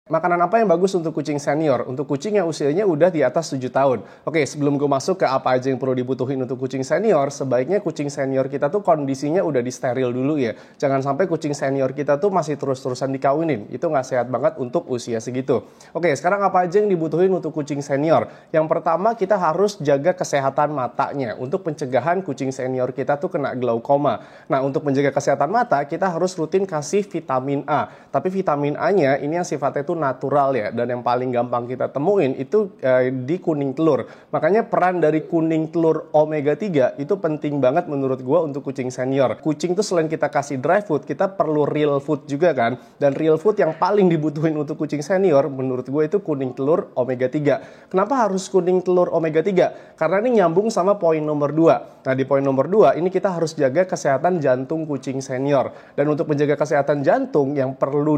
Makanan apa yang bagus untuk kucing senior? Untuk kucing yang usianya udah di atas 7 tahun. Oke, sebelum gue masuk ke apa aja yang perlu dibutuhin untuk kucing senior, sebaiknya kucing senior kita tuh kondisinya udah disteril dulu ya. Jangan sampai kucing senior kita tuh masih terus-terusan dikawinin. Itu nggak sehat banget untuk usia segitu. Oke, sekarang apa aja yang dibutuhin untuk kucing senior? Yang pertama, kita harus jaga kesehatan matanya untuk pencegahan kucing senior kita tuh kena glaukoma. Nah, untuk menjaga kesehatan mata, kita harus rutin kasih vitamin A. Tapi vitamin A-nya ini yang sifatnya tuh natural ya, dan yang paling gampang kita temuin itu di kuning telur. Makanya peran dari kuning telur omega 3 itu penting banget menurut gue untuk kucing senior. Kucing tuh selain kita kasih dry food, kita perlu real food juga kan. Dan real food yang paling dibutuhin untuk kucing senior menurut gue itu kuning telur omega 3. Kenapa harus kuning telur omega 3? Karena ini nyambung sama poin nomor 2. Nah, di poin nomor 2 ini kita harus jaga kesehatan jantung kucing senior. Dan untuk menjaga kesehatan jantung yang perlu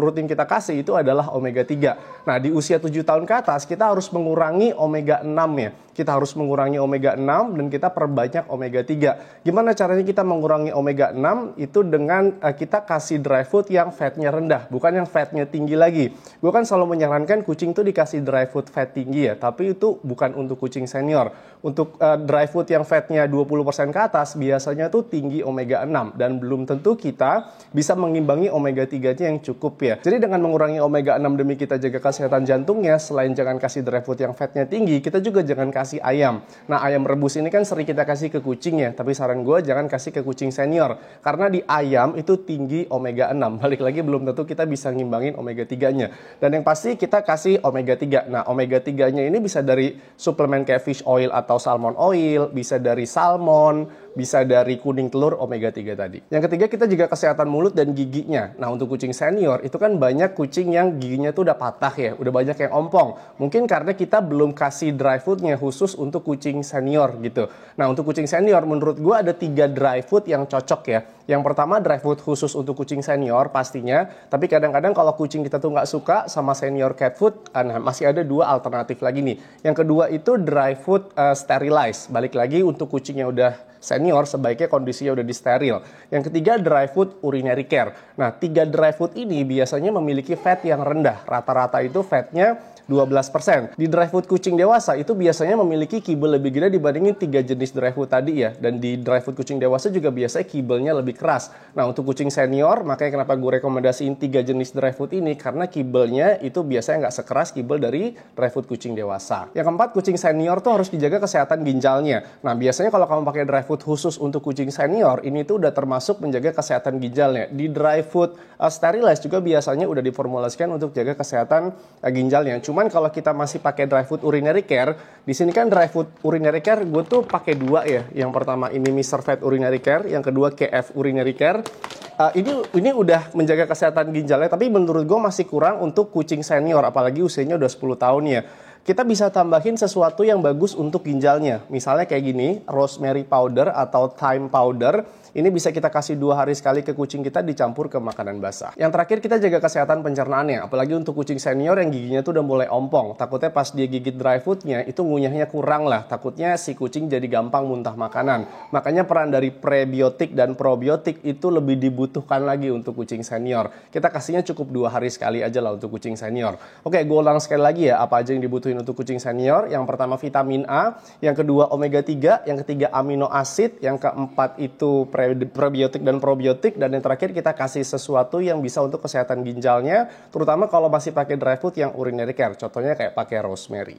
rutin kita kasih itu adalah omega 3. Nah, di usia 7 tahun ke atas kita harus mengurangi omega 6 ya. Kita harus mengurangi omega 6 dan kita perbanyak omega 3. Gimana caranya kita mengurangi omega 6? Itu dengan kita kasih dry food yang fatnya rendah, bukan yang fatnya tinggi lagi. Gue kan selalu menyarankan kucing tuh dikasih dry food fat tinggi ya, tapi itu bukan untuk kucing senior. Untuk dry food yang fatnya 20% ke atas biasanya tuh tinggi omega 6 dan belum tentu kita bisa mengimbangi omega 3-nya yang cukup ya. Jadi dengan mengurangi omega 6 demi kita jaga kesehatan jantungnya, selain jangan kasih dry food yang fatnya tinggi, kita juga jangan kasih ayam. Nah, ayam rebus ini kan sering kita kasih ke kucing ya, tapi saran gue jangan kasih ke kucing senior. Karena di ayam itu tinggi omega 6. Balik lagi belum tentu kita bisa ngimbangin omega 3-nya. Dan yang pasti kita kasih omega 3. Nah, omega 3-nya ini bisa dari suplemen kayak fish oil atau salmon oil, bisa dari salmon, bisa dari kuning telur omega 3 tadi. Yang ketiga, kita juga kesehatan mulut dan giginya. Nah, untuk kucing senior itu kan banyak kucing yang giginya tuh udah patah ya, udah banyak yang ompong. Mungkin karena kita belum kasih dry foodnya khusus untuk kucing senior gitu. Nah, untuk kucing senior menurut gue ada 3 dry food yang cocok ya. Yang pertama dry food khusus untuk kucing senior pastinya, tapi kadang-kadang kalau kucing kita tuh nggak suka sama senior cat food, nah masih ada 2 alternatif lagi nih. Yang kedua itu dry food sterilized. Balik lagi untuk kucing yang udah senior sebaiknya kondisinya udah disteril. Yang ketiga dry food urinary care. Nah, 3 dry food ini biasanya memiliki fat yang rendah. Rata-rata itu fatnya 12%. Di dry food kucing dewasa itu biasanya memiliki kibel lebih gede dibandingin 3 jenis dry food tadi ya. Dan di dry food kucing dewasa juga biasanya kibelnya lebih keras. Nah, untuk kucing senior, makanya kenapa gue rekomendasiin 3 jenis dry food ini, karena kibelnya itu biasanya nggak sekeras kibel dari dry food kucing dewasa. Yang keempat, kucing senior tuh harus dijaga kesehatan ginjalnya. Nah, biasanya kalau kamu pakai dry food khusus untuk kucing senior, ini tuh udah termasuk menjaga kesehatan ginjalnya. Di dry food sterilized juga biasanya udah diformulasikan untuk jaga kesehatan ginjalnya. Cuman kalau kita masih pakai dry food urinary care, di sini kan dry food urinary care gue tuh pakai 2 ya. Yang pertama ini Mr. Vet urinary care, yang kedua KF urinary care. Ini udah menjaga kesehatan ginjalnya, tapi menurut gue masih kurang untuk kucing senior, apalagi usianya udah 10 tahun ya. Kita bisa tambahin sesuatu yang bagus untuk ginjalnya. Misalnya kayak gini, rosemary powder atau thyme powder. Ini bisa kita kasih 2 hari sekali ke kucing kita dicampur ke makanan basah. Yang terakhir, kita jaga kesehatan pencernaannya. Apalagi untuk kucing senior yang giginya tuh udah mulai ompong. Takutnya pas dia gigit dry foodnya, itu ngunyahnya kurang lah. Takutnya si kucing jadi gampang muntah makanan. Makanya peran dari prebiotik dan probiotik itu lebih dibutuhkan lagi untuk kucing senior. Kita kasihnya cukup 2 hari sekali aja lah untuk kucing senior. Oke, gue ulang sekali lagi ya, apa aja yang dibutuhin untuk kucing senior. Yang pertama vitamin A, yang kedua omega 3, yang ketiga amino acid, yang keempat itu prebiotik dan probiotik, dan yang terakhir kita kasih sesuatu yang bisa untuk kesehatan ginjalnya, terutama kalau masih pakai dry food yang urinary care, contohnya kayak pakai rosemary.